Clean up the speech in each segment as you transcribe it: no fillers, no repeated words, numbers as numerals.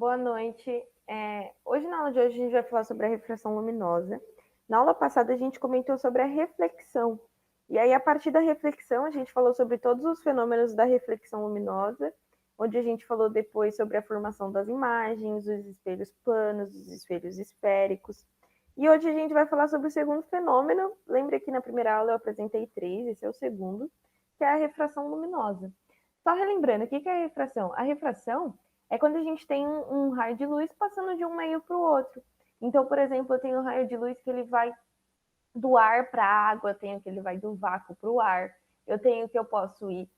boa noite. Hoje, na aula de hoje, a gente vai falar sobre a refração luminosa. Na aula passada, a gente comentou sobre a reflexão. E aí, a partir da reflexão, a gente falou sobre todos os fenômenos da reflexão luminosa, onde a gente falou depois sobre a formação das imagens, os espelhos planos, os espelhos esféricos. E hoje a gente vai falar sobre o segundo fenômeno. Lembra que na primeira aula eu apresentei 3, esse é o segundo, que é a refração luminosa. Só relembrando, o que é a refração? A refração é quando a gente tem um raio de luz passando de um meio para o outro. Então, por exemplo, eu tenho um raio de luz que ele vai do ar para a água, eu tenho que ele vai do vácuo para o ar, eu tenho que eu posso ir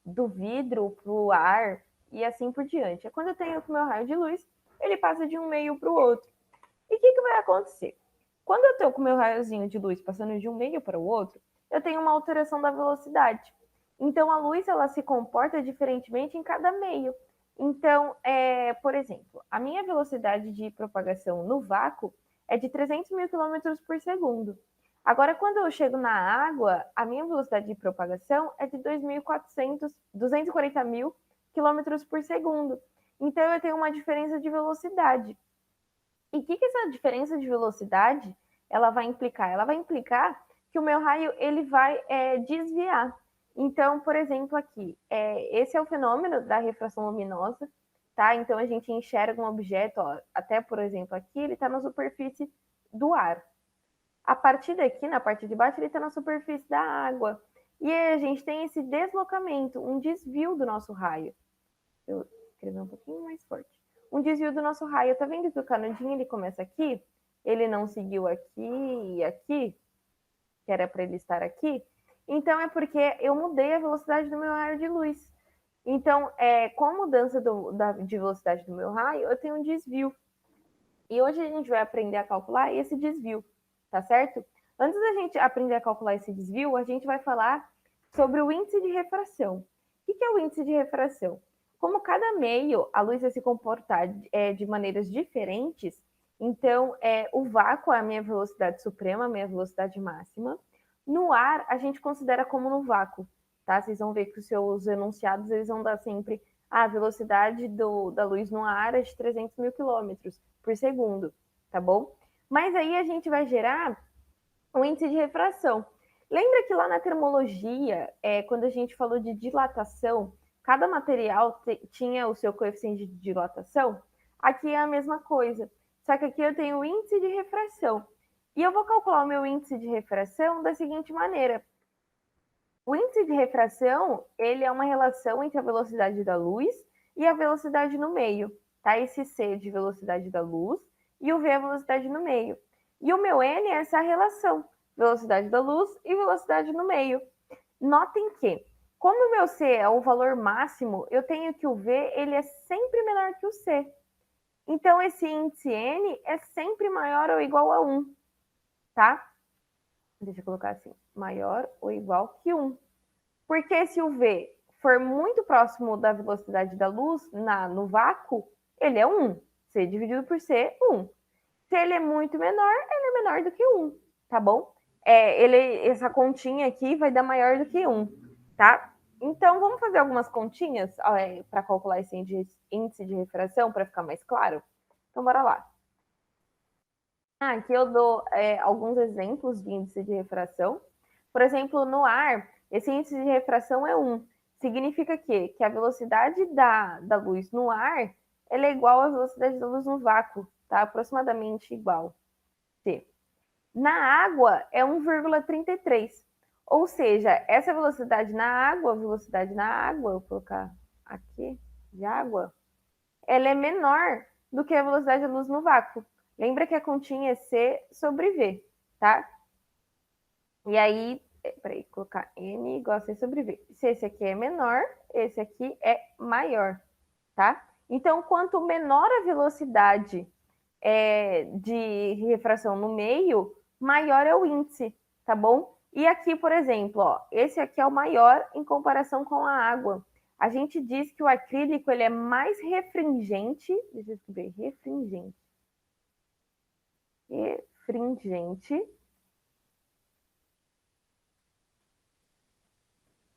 do vidro para o ar e assim por diante. É quando eu tenho o meu raio de luz, ele passa de um meio para o outro. E o que vai acontecer? Quando eu estou com o meu raiozinho de luz passando de um meio para o outro, eu tenho uma alteração da velocidade. Então, a luz ela se comporta diferentemente em cada meio. Então, por exemplo, a minha velocidade de propagação no vácuo é de 300 mil quilômetros por segundo. Agora, quando eu chego na água, a minha velocidade de propagação é de 240 mil quilômetros por segundo. Então, eu tenho uma diferença de velocidade. E o que essa diferença de velocidade ela vai implicar? Ela vai implicar que o meu raio ele vai desviar. Então, por exemplo, aqui, esse é o fenômeno da refração luminosa, tá? Então, a gente enxerga um objeto, ó, até, por exemplo, aqui, ele está na superfície do ar. A partir daqui, na parte de baixo, ele está na superfície da água. E aí a gente tem esse deslocamento, um desvio do nosso raio. Eu escrevi um pouquinho mais forte. Um desvio do nosso raio. Tá vendo que o canudinho ele começa aqui? Ele não seguiu aqui e aqui, que era para ele estar aqui. Então é porque eu mudei a velocidade do meu raio de luz. Então, com a mudança de velocidade do meu raio, eu tenho um desvio. E hoje a gente vai aprender a calcular esse desvio, tá certo? Antes da gente aprender a calcular esse desvio, a gente vai falar sobre o índice de refração. O que é o índice de refração? Como cada meio a luz vai se comportar de maneiras diferentes, então o vácuo é a minha velocidade suprema, a minha velocidade máxima. No ar, a gente considera como no vácuo, tá? Vocês vão ver que os seus enunciados eles vão dar sempre a velocidade da luz no ar é de 300 mil quilômetros por segundo, tá bom? Mas aí a gente vai gerar o índice de refração. Lembra que lá na termologia, quando a gente falou de dilatação, cada material tinha o seu coeficiente de dilatação? Aqui é a mesma coisa, só que aqui eu tenho o índice de refração. E eu vou calcular o meu índice de refração da seguinte maneira. O índice de refração, ele é uma relação entre a velocidade da luz e a velocidade no meio, tá? Esse C é de velocidade da luz e o V é a velocidade no meio. E o meu N é essa relação, velocidade da luz e velocidade no meio. Notem que, como o meu C é o valor máximo, eu tenho que o V ele é sempre menor que o C. Então, esse índice N é sempre maior ou igual a 1, tá? Deixa eu colocar assim, maior ou igual que 1. Porque se o V for muito próximo da velocidade da luz no vácuo, ele é 1. C dividido por C, 1. Se ele é muito menor, ele é menor do que 1, tá bom? Essa continha aqui vai dar maior do que 1, tá? Então, vamos fazer algumas continhas para calcular esse índice de refração, para ficar mais claro? Então, bora lá. Aqui eu dou alguns exemplos de índice de refração. Por exemplo, no ar, esse índice de refração é 1. Significa que a velocidade da luz no ar ela é igual à velocidade da luz no vácuo, tá? Aproximadamente igual. T. Na água é 1,33. Ou seja, essa velocidade na água, eu vou colocar aqui, de água, ela é menor do que a velocidade da luz no vácuo. Lembra que a continha é C sobre V, tá? E aí, peraí, colocar N igual a C sobre V. Se esse aqui é menor, esse aqui é maior, tá? Então, quanto menor a velocidade de refração no meio, maior é o índice, tá bom? E aqui, por exemplo, ó, esse aqui é o maior em comparação com a água. A gente diz que o acrílico ele é mais refringente, deixa eu escrever,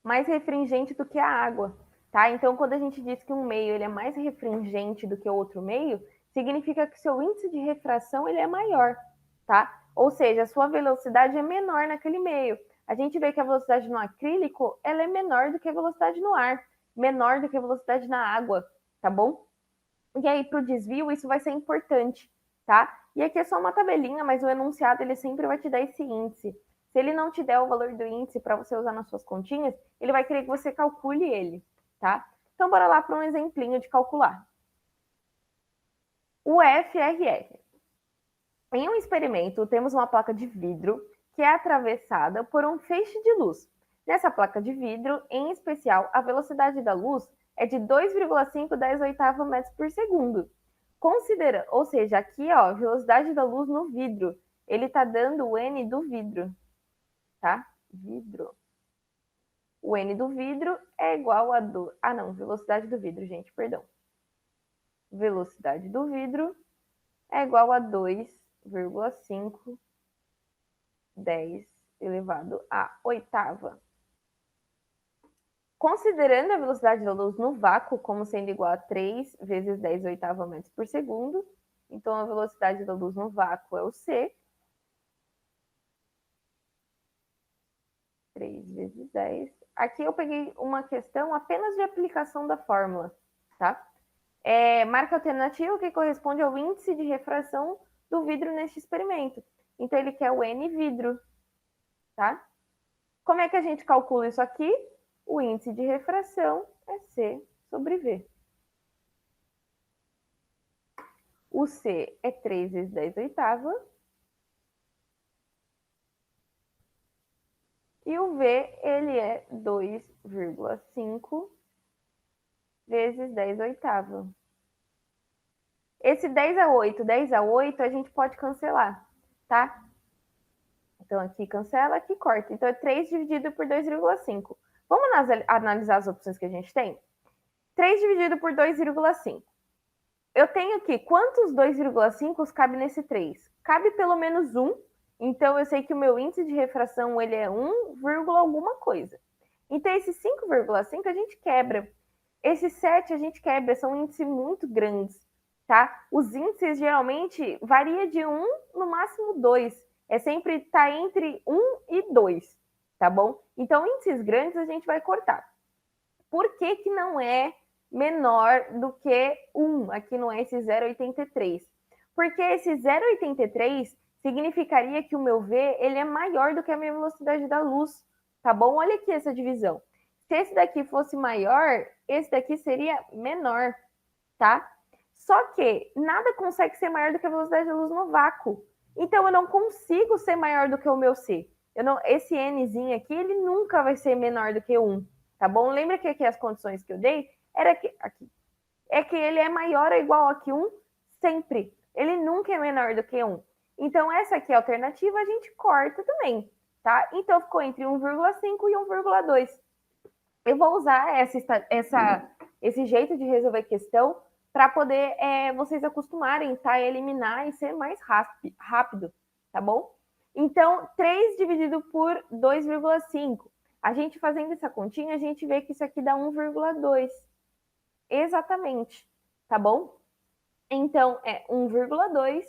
mais refringente do que a água. tá? Então, quando a gente diz que um meio ele é mais refringente do que o outro meio, significa que seu índice de refração ele é maior, tá? Ou seja, a sua velocidade é menor naquele meio. A gente vê que a velocidade no acrílico ela é menor do que a velocidade no ar, menor do que a velocidade na água, tá bom? E aí, para o desvio, isso vai ser importante, tá? E aqui é só uma tabelinha, mas o enunciado ele sempre vai te dar esse índice. Se ele não te der o valor do índice para você usar nas suas continhas, ele vai querer que você calcule ele, tá? Então, bora lá para um exemplinho de calcular. O FRR. Em um experimento, temos uma placa de vidro que é atravessada por um feixe de luz. Nessa placa de vidro, em especial, a velocidade da luz é de 2,5 metros por segundo. Considera, ou seja, aqui, ó, velocidade da luz no vidro. Ele está dando o N do vidro, tá? Vidro. O N do vidro é igual a do... Ah, não, velocidade do vidro, gente, perdão. Velocidade do vidro é igual a 2,5 10 elevado à oitava. Considerando a velocidade da luz no vácuo como sendo igual a 3 vezes 10 oitava metros por segundo, então a velocidade da luz no vácuo é o C. 3 vezes 10. Aqui eu peguei uma questão apenas de aplicação da fórmula, tá? Marca alternativa que corresponde ao índice de refração do vidro neste experimento. Então ele quer o N vidro, tá? Como é que a gente calcula isso aqui? O índice de refração é C sobre V. O C é 3 vezes 10 oitava. E o V, ele é 2,5 vezes 10 oitava. Esse 10 a 8, 10 a 8, a gente pode cancelar, tá? Então, aqui cancela, aqui corta. Então, é 3 dividido por 2,5. Vamos analisar as opções que a gente tem? 3 dividido por 2,5. Eu tenho aqui quantos 2,5 cabe nesse 3? Cabe pelo menos 1. Então, eu sei que o meu índice de refração ele é 1, alguma coisa. Então, esse 5,5 a gente quebra. Esse 7 a gente quebra, são índices muito grandes, tá? Os índices geralmente varia de 1, no máximo 2. É sempre tá entre 1 e 2, tá bom? Então, índices grandes a gente vai cortar. Por que que não é menor do que 1? Aqui não é esse 0,83. Porque esse 0,83 significaria que o meu V ele é maior do que a minha velocidade da luz, tá bom? Olha aqui essa divisão. Se esse daqui fosse maior, esse daqui seria menor, tá? Só que nada consegue ser maior do que a velocidade da luz no vácuo. Então eu não consigo ser maior do que o meu C. Esse Nzinho aqui, ele nunca vai ser menor do que 1, tá bom? Lembra que aqui as condições que eu dei era que aqui é que ele é maior ou igual a que 1 sempre. Ele nunca é menor do que 1. Então essa aqui é a alternativa, a gente corta também, tá? Então ficou entre 1,5 e 1,2. Eu vou usar esse jeito de resolver questão para poder vocês acostumarem, tá? Eliminar e ser mais rápido, tá bom? Então, 3 dividido por 2,5. A gente fazendo essa continha, a gente vê que isso aqui dá 1,2. Exatamente, tá bom? Então, é 1,2.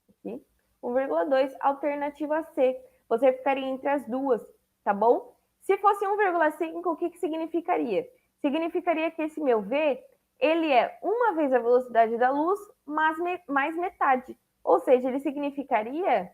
Aqui. 1,2, alternativa C. Você ficaria entre as duas, tá bom? Se fosse 1,5, o que significaria? Significaria que esse meu V, ele é uma vez a velocidade da luz, mas mais metade. Ou seja, ele significaria...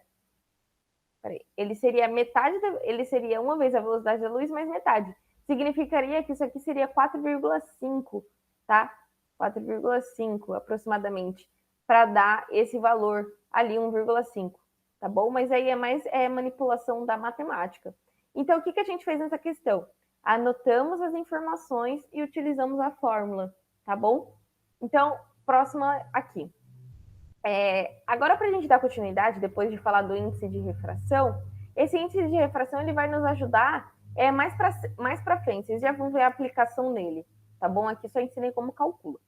ele seria metade, ele seria uma vez a velocidade da luz, mais metade. Significaria que isso aqui seria 4,5, tá? 4,5 aproximadamente, para dar esse valor ali, 1,5, tá bom? Mas aí é mais manipulação da matemática. Então, o que a gente fez nessa questão? Anotamos as informações e utilizamos a fórmula, tá bom? Então, próxima aqui. Agora, para a gente dar continuidade, depois de falar do índice de refração, esse índice de refração ele vai nos ajudar mais para frente. Vocês já vão ver a aplicação nele, tá bom? Aqui só ensinei como calcula.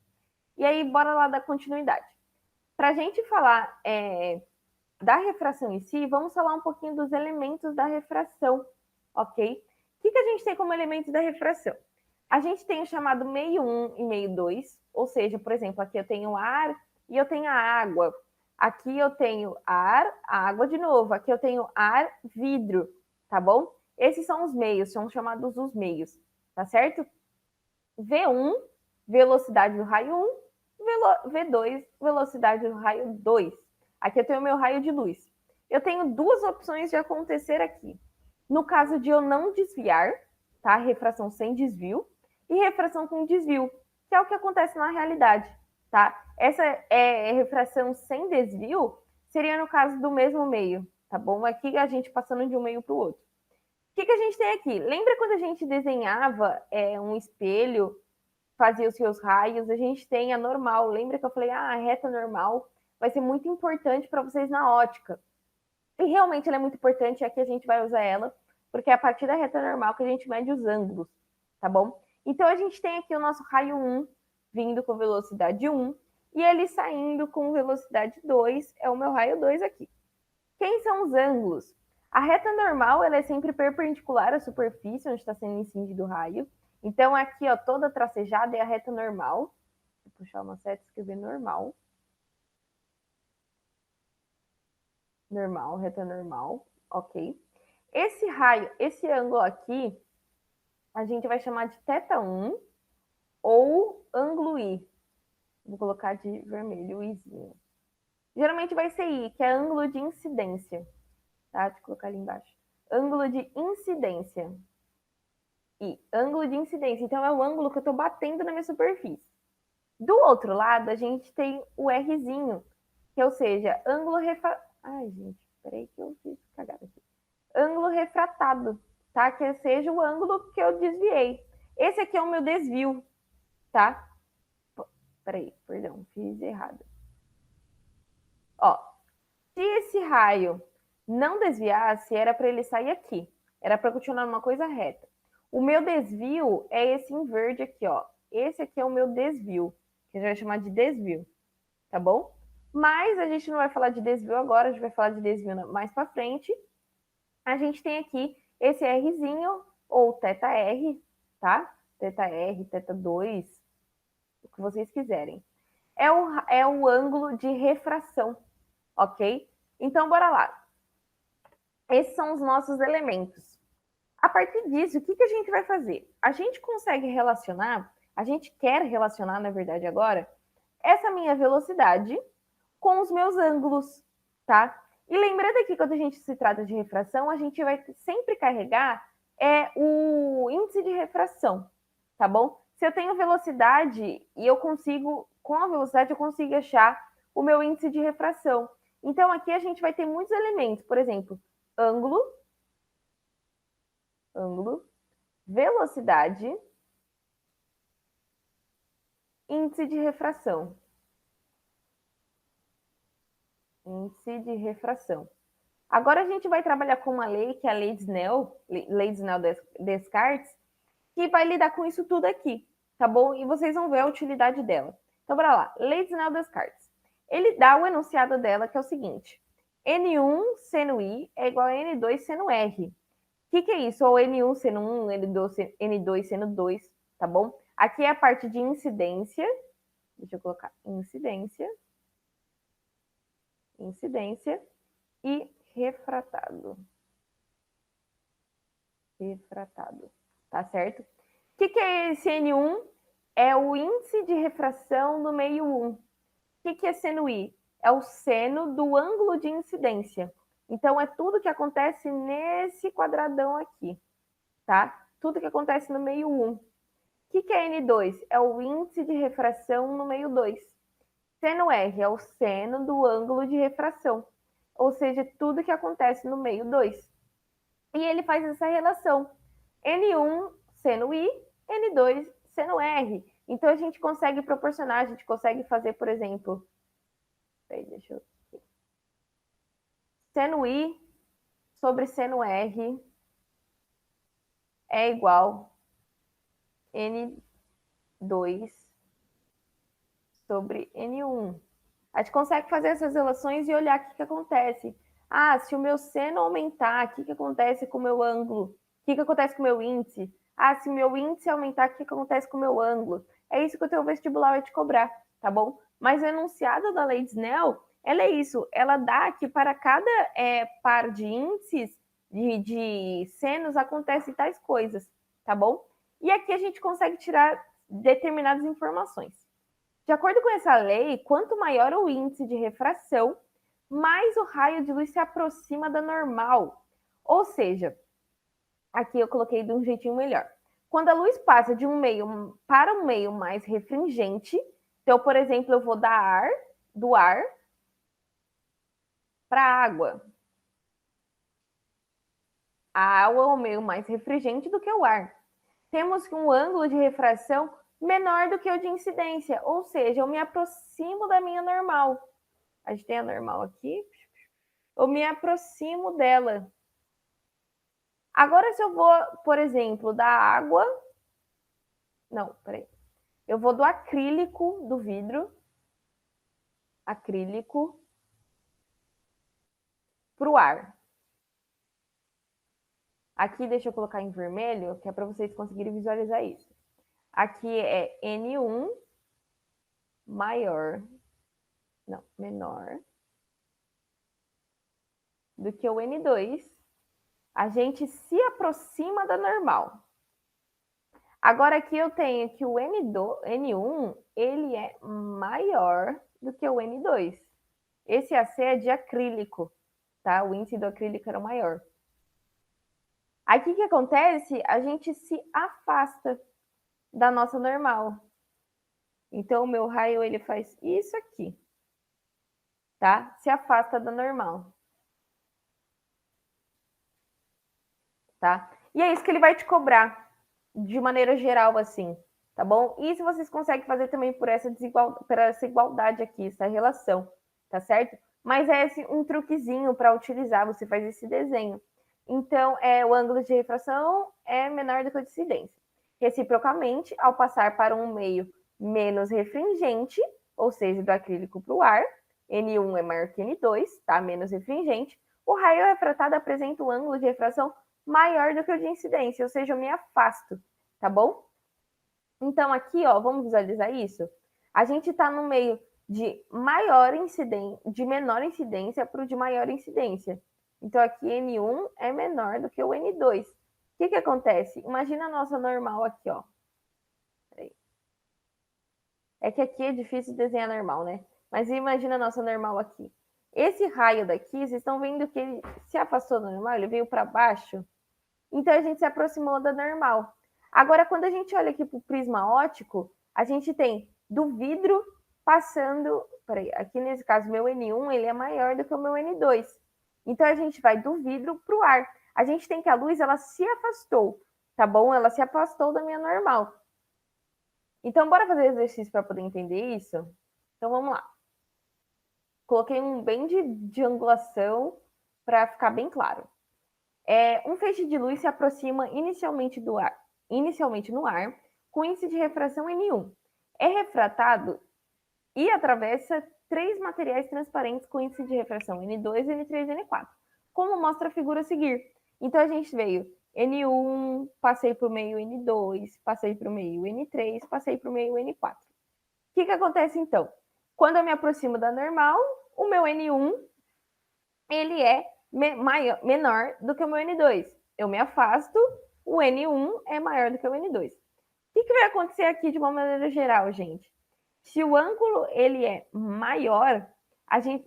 E aí, bora lá dar continuidade. Para a gente falar da refração em si, vamos falar um pouquinho dos elementos da refração, ok? O que a gente tem como elementos da refração? A gente tem o chamado meio 1 e meio 2, ou seja, por exemplo, aqui eu tenho ar e eu tenho a água. Aqui eu tenho ar, água de novo. Aqui eu tenho ar, vidro, tá bom? Esses são os meios, são chamados os meios, tá certo? V1, velocidade do raio 1, V2, velocidade do raio 2. Aqui eu tenho o meu raio de luz. Eu tenho duas opções de acontecer aqui. No caso de eu não desviar, tá? Refração sem desvio e refração com desvio, que é o que acontece na realidade, tá? Essa refração sem desvio seria no caso do mesmo meio, tá bom? Aqui a gente passando de um meio para o outro. O que a gente tem aqui? Lembra quando a gente desenhava um espelho, fazia os seus raios? A gente tem a normal. Lembra que eu falei, a reta normal vai ser muito importante para vocês na ótica. E realmente ela é muito importante, é que a gente vai usar ela, porque é a partir da reta normal que a gente mede os ângulos, tá bom? Então a gente tem aqui o nosso raio 1 vindo com velocidade 1 e ele saindo com velocidade 2, é o meu raio 2 aqui. Quem são os ângulos? A reta normal ela é sempre perpendicular à superfície onde está sendo incidido o raio. Então aqui, ó, toda tracejada é a reta normal. Vou puxar uma seta e escrever normal. Normal, reta normal, ok. Esse raio, esse ângulo aqui, a gente vai chamar de θ1 ou ângulo I. Vou colocar de vermelho o Izinho. Geralmente vai ser I, que é ângulo de incidência. Tá? Deixa eu colocar ali embaixo. Ângulo de incidência. I, ângulo de incidência. Então é o ângulo que eu estou batendo na minha superfície. Do outro lado, a gente tem o Rzinho, que ou seja, ângulo Ai, gente, peraí que eu fiz cagada aqui. Ângulo refratado, tá? Que seja o ângulo que eu desviei. Esse aqui é o meu desvio, tá? Peraí, perdão, fiz errado. Ó, se esse raio não desviasse, era para ele sair aqui. Era para continuar numa coisa reta. O meu desvio é esse em verde aqui, ó. Esse aqui é o meu desvio, que a gente vai chamar de desvio, tá bom? Mas a gente não vai falar de desvio agora, a gente vai falar de desvio mais para frente. A gente tem aqui esse Rzinho, ou θr, tá? θr, θ2, o que vocês quiserem. É o ângulo de refração, ok? Então, bora lá. Esses são os nossos elementos. A partir disso, o que a gente vai fazer? A gente consegue relacionar, a gente quer relacionar, na verdade, agora, essa minha velocidade com os meus ângulos, tá? E lembrando que quando a gente se trata de refração, a gente vai sempre carregar o índice de refração, tá bom? Se eu tenho velocidade e eu consigo, com a velocidade, eu consigo achar o meu índice de refração. Então, aqui a gente vai ter muitos elementos, por exemplo, ângulo, velocidade, índice de refração. Índice de refração. Agora a gente vai trabalhar com uma lei, que é a lei de Snell-Descartes, que vai lidar com isso tudo aqui, tá bom? E vocês vão ver a utilidade dela. Então, bora lá. Lei de Snell-Descartes. Ele dá o enunciado dela, que é o seguinte. N1 seno I é igual a N2 seno R. O que é isso? Ou N1 seno 1, N2 seno 2, tá bom? Aqui é a parte de incidência. Deixa eu colocar incidência. Incidência e refratado. Refratado. Tá certo? O que é esse N1? É o índice de refração do meio 1. O que é seno I? É o seno do ângulo de incidência. Então, é tudo que acontece nesse quadradão aqui, tá? Tudo que acontece no meio 1. O que é N2? É o índice de refração no meio 2. Seno R é o seno do ângulo de refração, ou seja, tudo que acontece no meio 2. E ele faz essa relação. N1 seno I, N2 seno R. Então a gente consegue proporcionar, a gente consegue fazer, por exemplo, deixa eu... seno I sobre seno R é igual N2 sobre N1. A gente consegue fazer essas relações e olhar o que acontece. Ah, se o meu seno aumentar, o que acontece com o meu ângulo que acontece com o meu índice? Ah, se o meu índice aumentar, o que acontece com o meu ângulo? É isso que o teu vestibular vai te cobrar, tá bom? Mas o enunciado da lei de Snell, ela é isso, ela dá que para cada par de índices, de senos, acontecem tais coisas, tá bom? E aqui a gente consegue tirar determinadas informações. De acordo com essa lei, quanto maior o índice de refração, mais o raio de luz se aproxima da normal. Ou seja, aqui eu coloquei de um jeitinho melhor. Quando a luz passa de um meio para um meio mais refringente, então, por exemplo, eu vou do ar para a água. A água é um meio mais refringente do que o ar. Temos um ângulo de refração menor do que o de incidência, ou seja, eu me aproximo da minha normal. A gente tem a normal aqui. Eu me aproximo dela. Agora, se eu vou, por exemplo, da água. Não, peraí. Eu vou do acrílico do vidro. Acrílico. Para o ar. Aqui, deixa eu colocar em vermelho, que é para vocês conseguirem visualizar isso. Aqui é N1 maior. Não, menor. Do que o N2. A gente se aproxima da normal. Agora aqui eu tenho que o N1, ele é maior do que o N2. Esse AC é de acrílico, tá? O índice do acrílico era maior. Aqui o que acontece? A gente se afasta da nossa normal. Então o meu raio ele faz isso aqui, tá? Se afasta da normal. Tá? E é isso que ele vai te cobrar, de maneira geral, assim, tá bom? Isso vocês conseguem fazer também por essa igualdade aqui, essa relação, tá certo? Mas é um truquezinho para utilizar, você faz esse desenho. Então, o ângulo de refração é menor do que o de incidência. Reciprocamente, ao passar para um meio menos refringente, ou seja, do acrílico para o ar, N1 é maior que N2, tá? Menos refringente, o raio refratado apresenta um ângulo de refração maior do que o de incidência, ou seja, eu me afasto, tá bom? Então, aqui, ó, vamos visualizar isso? A gente está no meio de de menor incidência para o de maior incidência. Então, aqui N1 é menor do que o N2. O que acontece? Imagina a nossa normal aqui, ó. É que aqui é difícil desenhar normal, né? Mas imagina a nossa normal aqui. Esse raio daqui, vocês estão vendo que ele se afastou do normal, ele veio para baixo. Então a gente se aproximou da normal. Agora, quando a gente olha aqui para o prisma óptico, a gente tem do vidro passando. Peraí, aqui nesse caso, meu N1 ele é maior do que o meu N2. Então a gente vai do vidro para o ar. A gente tem que a luz ela se afastou, tá bom? Ela se afastou da minha normal. Então, bora fazer exercício para poder entender isso? Então vamos lá. Coloquei um bem de angulação para ficar bem claro. Um feixe de luz se aproxima inicialmente no ar, com índice de refração N1. É refratado e atravessa 3 materiais transparentes com índice de refração N2, N3 e N4, como mostra a figura a seguir. Então a gente veio N1, passei para o meio N2, passei para o meio N3, passei para o meio N4. O que acontece então? Quando eu me aproximo da normal, o meu N1 ele é menor do que o meu N2. Eu me afasto, o N1 é maior do que o N2. O que vai acontecer aqui de uma maneira geral, gente? Se o ângulo ele é maior,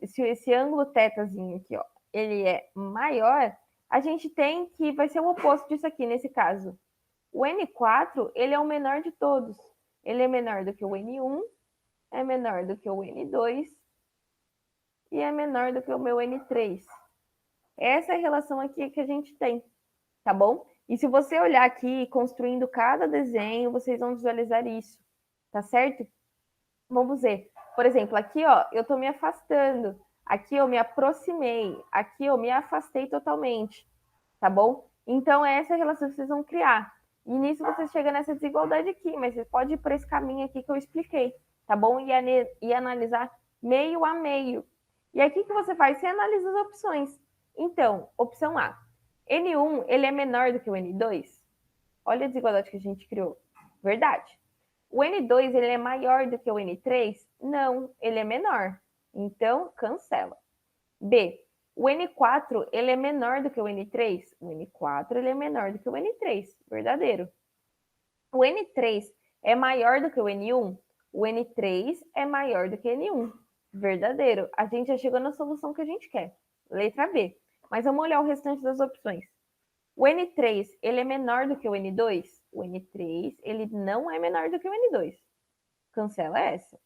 se esse ângulo tetazinho aqui, ó, ele é maior, a gente tem que vai ser o oposto disso aqui nesse caso. O N4 ele é o menor de todos. Ele é menor do que o N1, é menor do que o N2 e é menor do que o meu N3. Essa é a relação aqui que a gente tem, tá bom? E se você olhar aqui, construindo cada desenho, vocês vão visualizar isso, tá certo? Vamos ver. Por exemplo, aqui, ó, eu tô me afastando. Aqui eu me aproximei. Aqui eu me afastei totalmente, tá bom? Então, essa é a relação que vocês vão criar. E nisso você chega nessa desigualdade aqui, mas você pode ir por esse caminho aqui que eu expliquei, tá bom? E analisar meio a meio. E aqui que você faz? Você analisa as opções. Então, opção A. N1, ele é menor do que o N2? Olha a desigualdade que a gente criou. Verdade. O N2, ele é maior do que o N3? Não, ele é menor. Então, cancela. B. O N4, ele é menor do que o N3? O N4, ele é menor do que o N3. Verdadeiro. O N3 é maior do que o N1? O N3 é maior do que o N1. Verdadeiro. A gente já chegou na solução que a gente quer. Letra B. Mas vamos olhar o restante das opções. O N3, ele é menor do que o N2? O N3, ele não é menor do que o N2. Cancela essa.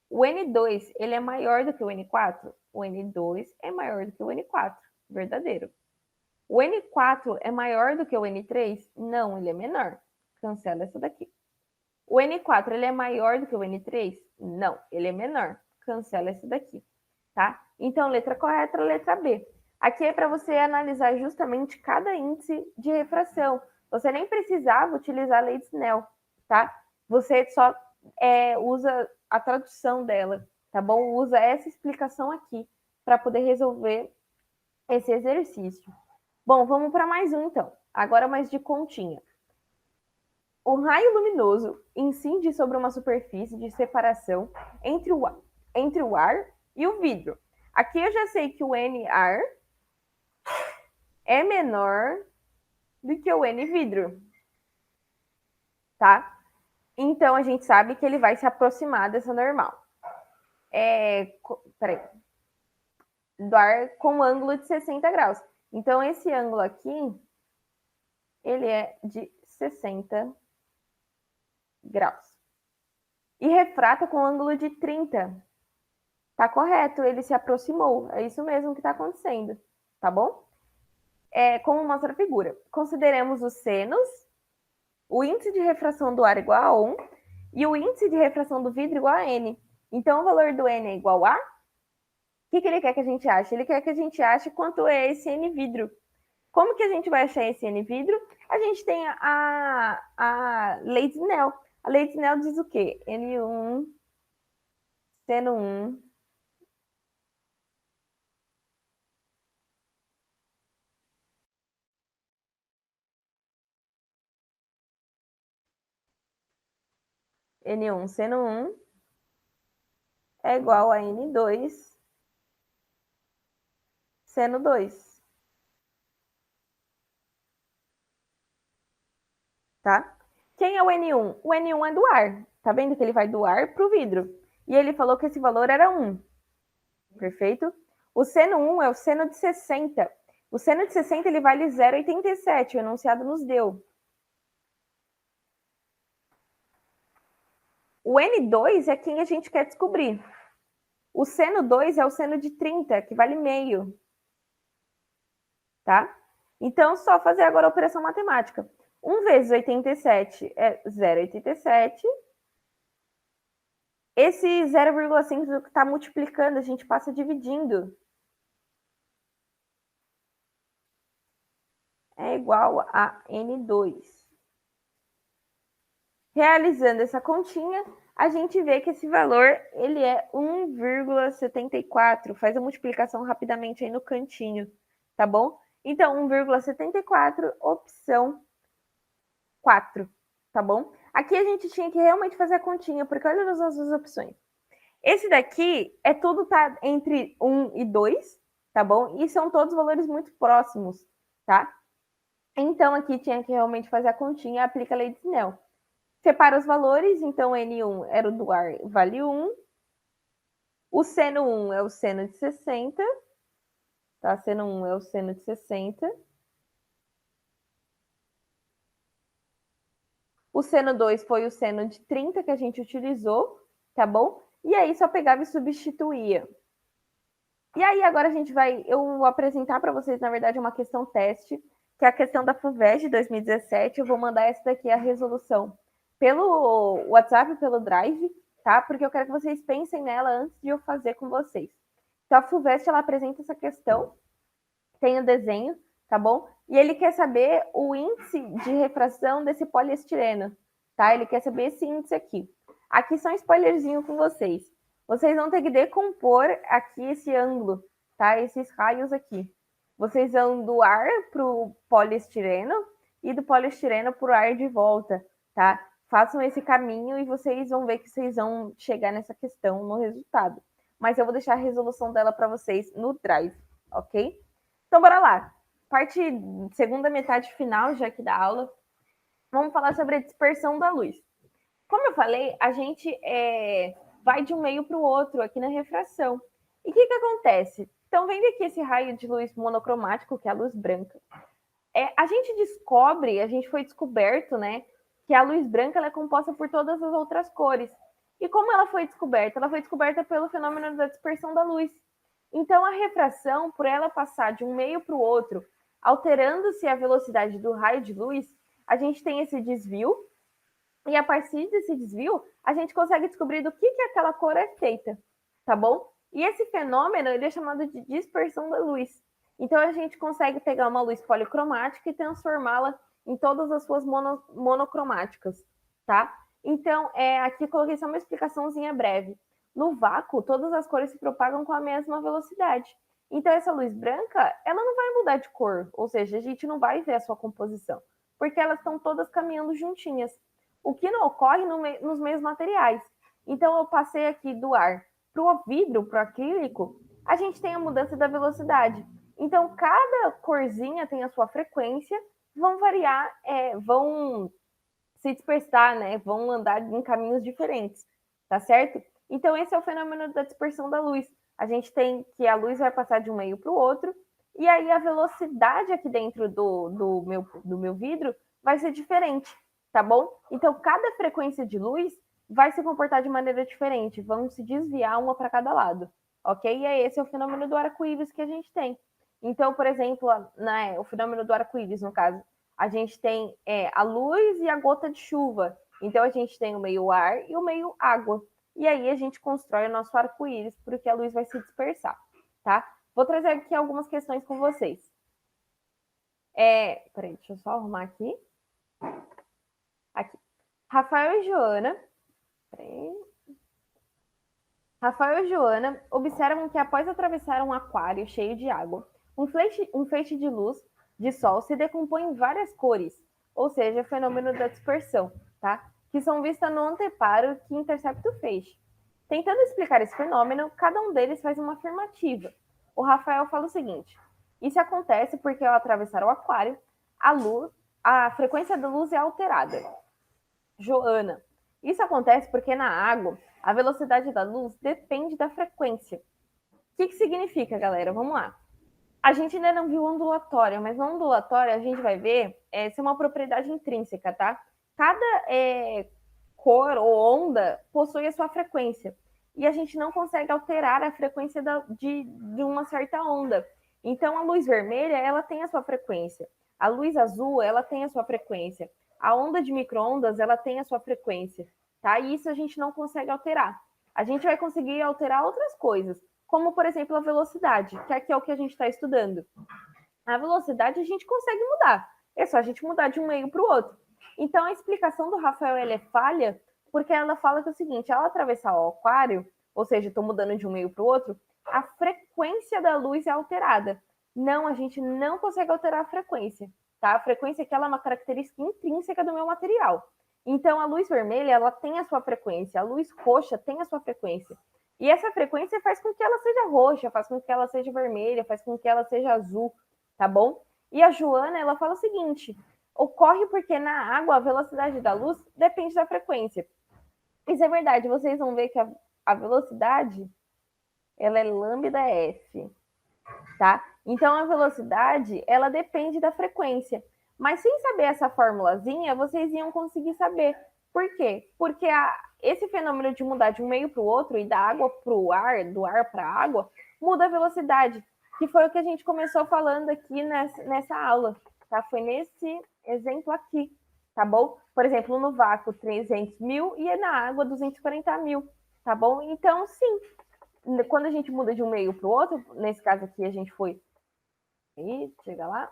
O N2, ele é maior do que o N4? O N2 é maior do que o N4. Verdadeiro. O N4 é maior do que o N3? Não, ele é menor. Cancela essa daqui. O N4, ele é maior do que o N3? Não, ele é menor. Cancela essa daqui, tá? Então, letra correta, letra B. Aqui é para você analisar justamente cada índice de refração. Você nem precisava utilizar a lei de Snell, tá? Você só usa a tradução dela, tá bom? Usa essa explicação aqui para poder resolver esse exercício. Bom, vamos para mais um, então. Agora mais de continha. O raio luminoso incide sobre uma superfície de separação entre o ar e o vidro. Aqui eu já sei que o NAr é menor do que o N vidro, tá? Então a gente sabe que ele vai se aproximar dessa normal. Peraí. Do ar com ângulo de 60 graus. Então esse ângulo aqui, ele é de 60 graus. E refrata com ângulo de 30. Tá correto, ele se aproximou. É isso mesmo que está acontecendo, tá bom? Como mostra a figura. Consideremos os senos, o índice de refração do ar igual a 1 e o índice de refração do vidro igual a N. Então, o valor do N é igual a... O que ele quer que a gente ache? Ele quer que a gente ache quanto é esse N vidro. Como que a gente vai achar esse N vidro? A gente tem a lei de Snell. A lei de Snell diz o quê? N1, seno 1, N1 seno 1 é igual a N2 seno 2. Tá? Quem é o N1? O N1 é do ar. Tá vendo que ele vai do ar para o vidro. E ele falou que esse valor era 1. Perfeito? O seno 1 é o seno de 60. O seno de 60 ele vale 0,87. O enunciado nos deu. O N2 é quem a gente quer descobrir. O seno 2 é o seno de 30, que vale meio. Tá? Então, só fazer agora a operação matemática. 1 vezes 87 é 0,87. Esse 0,5 que está multiplicando, a gente passa dividindo. É igual a N2. Realizando essa continha, a gente vê que esse valor ele é 1,74. Faz a multiplicação rapidamente aí no cantinho, tá bom? Então, 1,74, opção 4, tá bom? Aqui a gente tinha que realmente fazer a continha, porque olha as nossas opções. Esse daqui tudo tá entre 1 e 2, tá bom? E são todos valores muito próximos, tá? Então, aqui tinha que realmente fazer a continha, aplica a lei de Snell. Separa os valores, então N1 era o do ar, vale 1. O seno 1 é o seno de 60, tá? Seno 1 é o seno de 60. O seno 2 foi o seno de 30 que a gente utilizou, tá bom? E aí só pegava e substituía. E aí agora eu vou apresentar para vocês, na verdade, uma questão teste, que é a questão da FUVEST de 2017. Eu vou mandar essa daqui, a resolução, pelo WhatsApp, pelo Drive, tá? Porque eu quero que vocês pensem nela antes de eu fazer com vocês. Então, a FUVEST, ela apresenta essa questão, tem o desenho, tá bom? E ele quer saber o índice de refração desse poliestireno, tá? Ele quer saber esse índice aqui. Aqui só um spoilerzinho com vocês. Vocês vão ter que decompor aqui esse ângulo, tá? Esses raios aqui. vocês vão do ar para o poliestireno e do poliestireno para o ar de volta, tá? Façam esse caminho e vocês vão ver que vocês vão chegar nessa questão no resultado. Mas eu vou deixar a resolução dela para vocês no Drive, ok? Então, bora lá. Parte segunda metade final, já que da aula, vamos falar sobre a dispersão da luz. Como eu falei, a gente vai de um meio para o outro aqui na refração. E o que acontece? Então, vendo aqui esse raio de luz monocromático, que é a luz branca, a gente foi descoberto, né, que a luz branca ela é composta por todas as outras cores. E como ela foi descoberta? Ela foi descoberta pelo fenômeno da dispersão da luz. Então, a refração, por ela passar de um meio para o outro, alterando-se a velocidade do raio de luz, a gente tem esse desvio, e a partir desse desvio, a gente consegue descobrir do que aquela cor é feita, tá bom? E esse fenômeno ele é chamado de dispersão da luz. Então, a gente consegue pegar uma luz policromática e transformá-la em todas as suas monocromáticas, tá? Então, aqui eu coloquei só uma explicaçãozinha breve. No vácuo, todas as cores se propagam com a mesma velocidade. Então, essa luz branca, ela não vai mudar de cor, ou seja, a gente não vai ver a sua composição, porque elas estão todas caminhando juntinhas. O que não ocorre nos meios materiais. Então, eu passei aqui do ar para o vidro, para o acrílico, a gente tem a mudança da velocidade. Então, cada corzinha tem a sua frequência, vão variar, vão se dispersar, né? Vão andar em caminhos diferentes, tá certo? Então, esse é o fenômeno da dispersão da luz. A gente tem que a luz vai passar de um meio para o outro, e aí a velocidade aqui dentro do meu vidro vai ser diferente, tá bom? Então, cada frequência de luz vai se comportar de maneira diferente, vão se desviar uma para cada lado, ok? E esse é o fenômeno do arco-íris que a gente tem. Então, por exemplo, o fenômeno do arco-íris, no caso, a gente tem a luz e a gota de chuva. Então, a gente tem o meio ar e o meio água. E aí, a gente constrói o nosso arco-íris, porque a luz vai se dispersar, tá? Vou trazer aqui algumas questões com vocês. Peraí, deixa eu só arrumar aqui. Aqui. Rafael e Joana. Rafael e Joana observam que após atravessar um aquário cheio de água, um feixe de luz de sol se decompõe em várias cores, ou seja, fenômeno da dispersão, tá? Que são vistas no anteparo que intercepta o feixe. Tentando explicar esse fenômeno, cada um deles faz uma afirmativa. O Rafael fala o seguinte: isso acontece porque ao atravessar o aquário, a frequência da luz é alterada. Joana: isso acontece porque na água, a velocidade da luz depende da frequência. O que significa, galera? Vamos lá. A gente ainda não viu ondulatória, mas na ondulatória a gente vai ver se é uma propriedade intrínseca, tá? Cada cor ou onda possui a sua frequência. E a gente não consegue alterar a frequência de uma certa onda. Então, a luz vermelha, ela tem a sua frequência. A luz azul, ela tem a sua frequência. A onda de micro-ondas, ela tem a sua frequência, tá? E isso a gente não consegue alterar. A gente vai conseguir alterar outras coisas, como, por exemplo, a velocidade, que aqui é o que a gente está estudando. A velocidade a gente consegue mudar. É só a gente mudar de um meio para o outro. Então, a explicação do Rafael ela é falha, porque ela fala que é o seguinte, ao atravessar o aquário, ou seja, estou mudando de um meio para o outro, a frequência da luz é alterada. Não, a gente não consegue alterar a frequência, tá? A frequência aqui ela é uma característica intrínseca do meu material. Então, a luz vermelha, ela tem a sua frequência, a luz roxa tem a sua frequência. E essa frequência faz com que ela seja roxa, faz com que ela seja vermelha, faz com que ela seja azul, tá bom? E a Joana, ela fala o seguinte: ocorre porque na água a velocidade da luz depende da frequência. Isso é verdade, vocês vão ver que a velocidade, ela é lambda f, tá? Então, a velocidade, ela depende da frequência. Mas sem saber essa formulazinha, vocês iam conseguir saber. Por quê? Porque esse fenômeno de mudar de um meio para o outro e da água para o ar, do ar para a água, muda a velocidade, que foi o que a gente começou falando aqui nessa aula, tá? Foi nesse exemplo aqui, tá bom? Por exemplo, no vácuo 300 mil e na água 240 mil, tá bom? Então, sim, quando a gente muda de um meio para o outro, nesse caso aqui a gente foi, chega lá,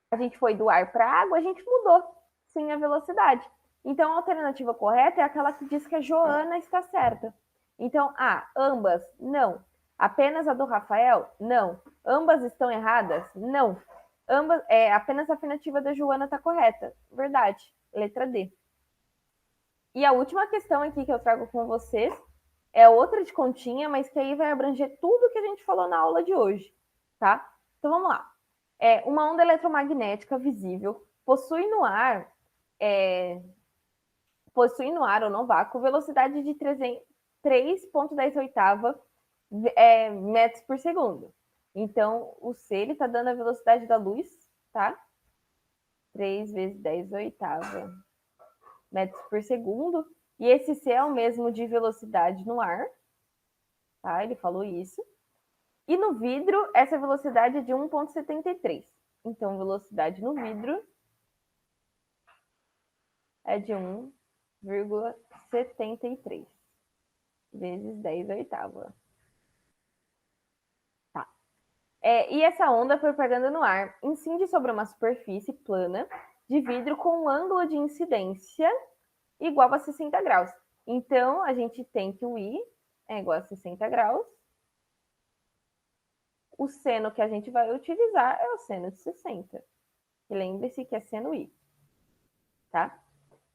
a gente foi do ar para a água, a gente mudou, sim, a velocidade. Então, a alternativa correta é aquela que diz que a Joana está certa. Então, ambas, não. Apenas a do Rafael? Não. Ambas estão erradas? Não. Ambas, apenas a afirmativa da Joana está correta. Verdade. Letra D. E a última questão aqui que eu trago com vocês é outra de continha, mas que aí vai abranger tudo que a gente falou na aula de hoje, tá? Então vamos lá. Uma onda eletromagnética visível possui no ar ou no vácuo velocidade de 3,10 metros por segundo. Então, o C ele está dando a velocidade da luz, tá? 3 vezes 10 oitava metros por segundo. E esse C é o mesmo de velocidade no ar, tá? Ele falou isso. E no vidro, essa velocidade é de 1,73. Então, velocidade no vidro é de 1,73 vezes 10 oitava. Tá. E essa onda propagando no ar incide sobre uma superfície plana de vidro com um ângulo de incidência igual a 60 graus. Então, a gente tem que o I é igual a 60 graus. O seno que a gente vai utilizar é o seno de 60. E lembre-se que é seno I. Tá?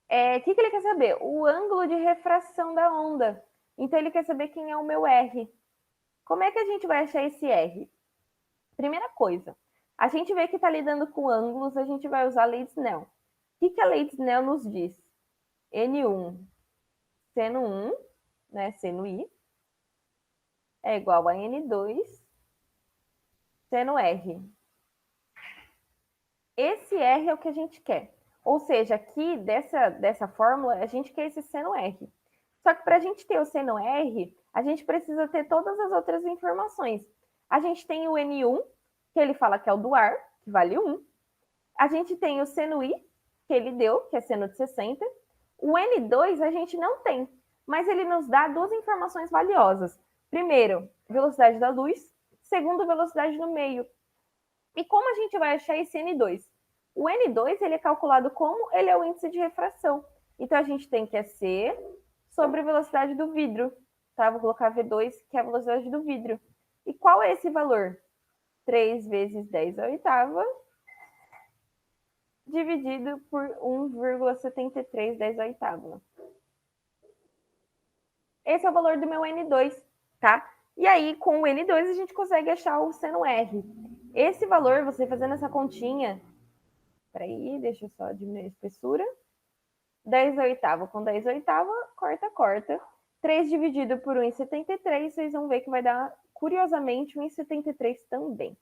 O que ele quer saber? O ângulo de refração da onda. Então, ele quer saber quem é o meu R. Como é que a gente vai achar esse R? Primeira coisa, a gente vê que está lidando com ângulos, a gente vai usar a lei de Snell. O que a lei de Snell nos diz? N1 seno 1, né, seno I, é igual a N2 seno R. Esse R é o que a gente quer. Ou seja, aqui dessa fórmula, a gente quer esse seno R. Só que para a gente ter o seno R, a gente precisa ter todas as outras informações. A gente tem o N1, que ele fala que é o do ar, que vale 1. A gente tem o seno I, que ele deu, que é seno de 60. O N2 a gente não tem, mas ele nos dá duas informações valiosas. Primeiro, velocidade da luz. Segundo, velocidade no meio. E como a gente vai achar esse N2? O N2 ele é calculado como ele é o índice de refração. Então a gente tem que C sobre a velocidade do vidro. Tá? Vou colocar V2, que é a velocidade do vidro. E qual é esse valor? 3 vezes 10 a oitava dividido por 1,73 10 a oitava. Esse é o valor do meu N2, tá? E aí, com o N2, a gente consegue achar o seno R. Esse valor, você fazendo essa continha... Peraí, deixa eu só diminuir a espessura. 10 a oitava com 10 a oitava, corta. 3 dividido por 1,73, vocês vão ver que vai dar, curiosamente, 1,73 também.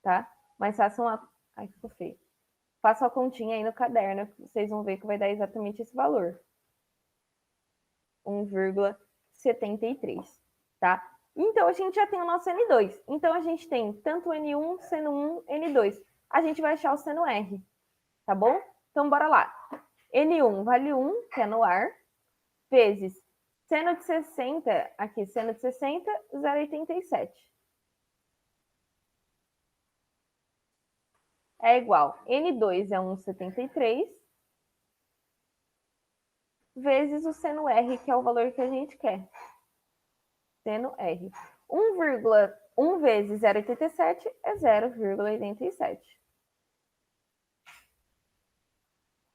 Tá? Mas façam a... Ai, ficou feio. Façam a continha aí no caderno, vocês vão ver que vai dar exatamente esse valor. 1,73, tá? Então, a gente já tem o nosso N2. Então, a gente tem tanto N1, seno 1, N2. A gente vai achar o seno R, tá bom? Então, bora lá. N1 vale 1, que é no ar, vezes seno de 60, aqui, seno de 60, 0,87. É igual, N2 é 1,73, vezes o seno R, que é o valor que a gente quer. Seno R. 1 vezes 0,87 é 0,87.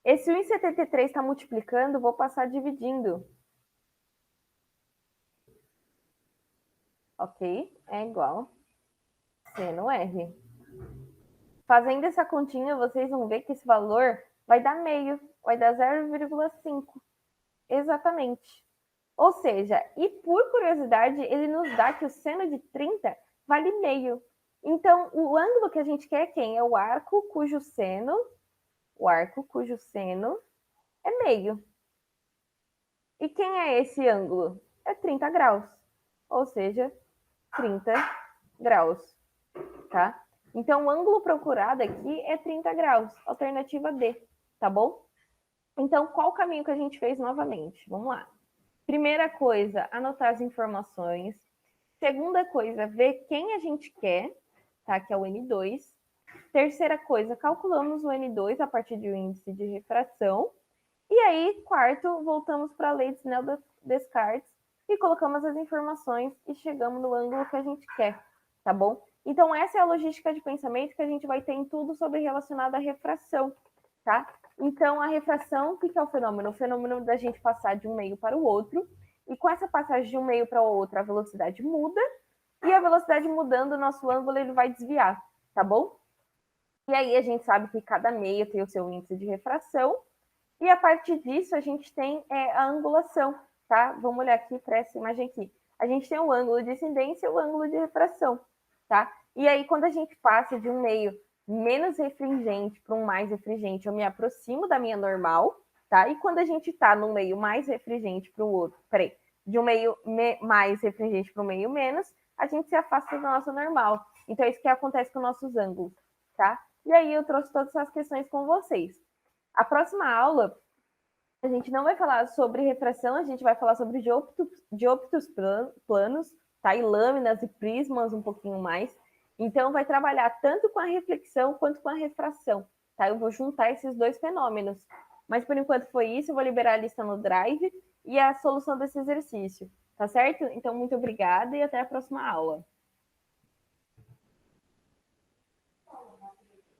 Esse 1,73 está multiplicando, vou passar dividindo. Ok? É igual seno R. Fazendo essa continha, vocês vão ver que esse valor vai dar meio, vai dar 0,5. Exatamente. Ou seja, e por curiosidade, ele nos dá que o seno de 30 vale meio. Então, o ângulo que a gente quer é quem? É o arco cujo seno é meio. E quem é esse ângulo? É 30 graus. Ou seja, 30 graus, tá? Então, o ângulo procurado aqui é 30 graus, alternativa D, tá bom? Então, qual o caminho que a gente fez novamente? Vamos lá. Primeira coisa, anotar as informações. Segunda coisa, ver quem a gente quer, tá? Que é o N2. Terceira coisa, calculamos o N2 a partir do índice de refração. E aí, quarto, voltamos para a lei de Snell-Descartes e colocamos as informações e chegamos no ângulo que a gente quer, tá bom? Então, essa é a logística de pensamento que a gente vai ter em tudo sobre relacionado à refração, tá? Então, a refração, o que é o fenômeno? O fenômeno da gente passar de um meio para o outro, e com essa passagem de um meio para o outro, a velocidade muda, e a velocidade mudando, o nosso ângulo ele vai desviar, tá bom? E aí a gente sabe que cada meio tem o seu índice de refração, e a partir disso a gente tem a angulação, tá? Vamos olhar aqui para essa imagem aqui. A gente tem o ângulo de incidência e o ângulo de refração, tá? E aí quando a gente passa de um meio menos refringente para um mais refringente, eu me aproximo da minha normal, tá? E quando a gente está no meio mais refringente para o outro, peraí, de um meio mais refringente para um meio menos, a gente se afasta da nossa normal. Então é isso que acontece com nossos ângulos, tá? E aí eu trouxe todas essas questões com vocês. A próxima aula, a gente não vai falar sobre refração, a gente vai falar sobre dioptos planos, tá? E lâminas e prismas um pouquinho mais. Então, vai trabalhar tanto com a reflexão quanto com a refração, tá? Eu vou juntar esses dois fenômenos. Mas, por enquanto, foi isso. Eu vou liberar a lista no Drive e a solução desse exercício, tá certo? Então, muito obrigada e até a próxima aula.